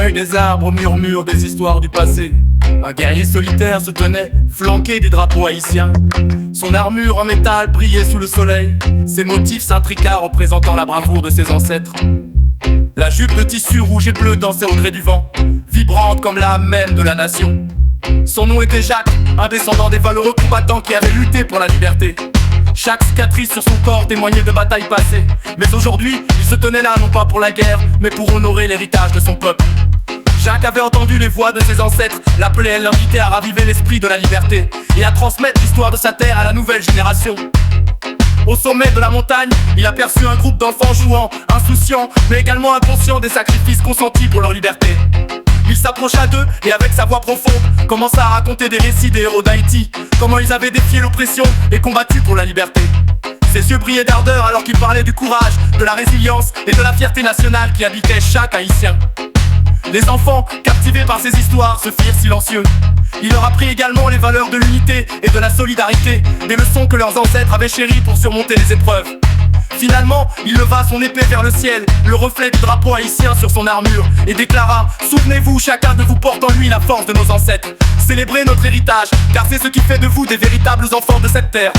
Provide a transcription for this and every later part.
feuilles des arbres murmurent des histoires du passé. Un guerrier solitaire se tenait, flanqué des drapeaux haïtiens. Son armure en métal brillait sous le soleil, ses motifs s'intriquaient représentant la bravoure de ses ancêtres. La jupe de tissu rouge et bleu dansait au gré du vent, vibrante comme l'âme même de la nation. Son nom était Jacques, un descendant des valeureux combattants qui avaient lutté pour la liberté. Chaque cicatrice sur son corps témoignait de batailles passées. Mais aujourd'hui, il se tenait là non pas pour la guerre, mais pour honorer l'héritage de son peuple. Jacques avait entendu les voix de ses ancêtres, l'appelaient et l'invitait à raviver l'esprit de la liberté et à transmettre l'histoire de sa terre à la nouvelle génération. Au sommet de la montagne, il aperçut un groupe d'enfants jouant, insouciants, mais également inconscients des sacrifices consentis pour leur liberté. Il s'approcha d'eux et avec sa voix profonde commença à raconter des récits des héros d'Haïti, comment ils avaient défié l'oppression et combattu pour la liberté. Ses yeux brillaient d'ardeur alors qu'il parlait du courage, de la résilience et de la fierté nationale qui habitait chaque Haïtien. Les enfants, captivés par ces histoires, se firent silencieux. Il leur apprit également les valeurs de l'unité et de la solidarité, des leçons que leurs ancêtres avaient chéries pour surmonter les épreuves. Finalement, il leva son épée vers le ciel, le reflet du drapeau haïtien sur son armure, et déclara: souvenez-vous, chacun de vous porte en lui la force de nos ancêtres. Célébrez notre héritage, car c'est ce qui fait de vous des véritables enfants de cette terre.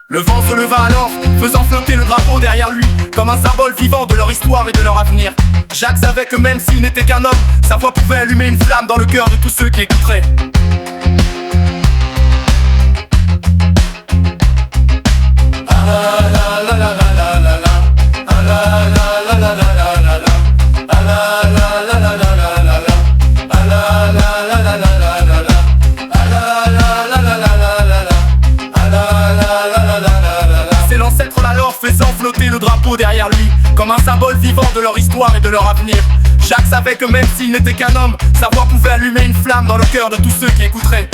Le vent se leva alors, faisant flotter le drapeau derrière lui, comme un symbole vivant de leur histoire et de leur avenir. Jacques savait que même s'il n'était qu'un homme, sa voix pouvait allumer une flamme dans le cœur de tous ceux qui écouteraient. C'est l'ancêtre alors faisant flotter le drapeau derrière lui, comme un symbole vivant de leur histoire et de leur avenir. Jacques savait que même s'il n'était qu'un homme, sa voix pouvait allumer une flamme dans le cœur de tous ceux qui écouteraient.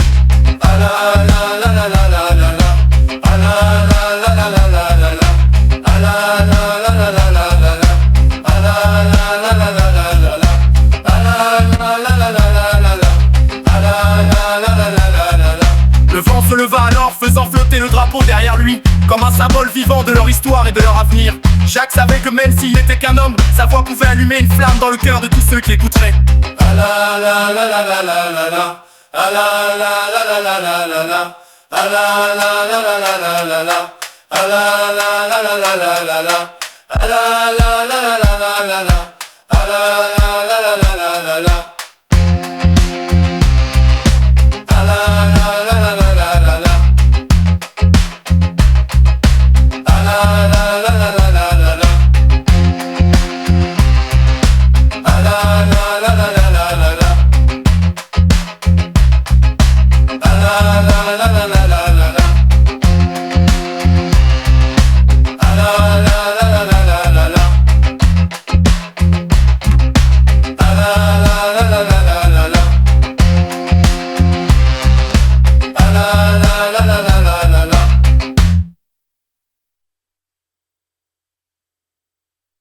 Le vent se leva alors, faisant flotter le drapeau derrière lui, comme un symbole vivant de leur histoire et de leur avenir. Jacques savait que même s'il n'était qu'un homme, sa voix pouvait allumer une flamme dans le cœur de tous ceux qui écouteraient.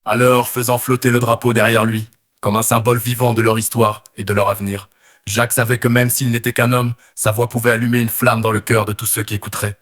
Alors, faisant flotter le drapeau derrière lui, comme un symbole vivant de leur histoire et de leur avenir, Jacques savait que même s'il n'était qu'un homme, sa voix pouvait allumer une flamme dans le cœur de tous ceux qui écouteraient.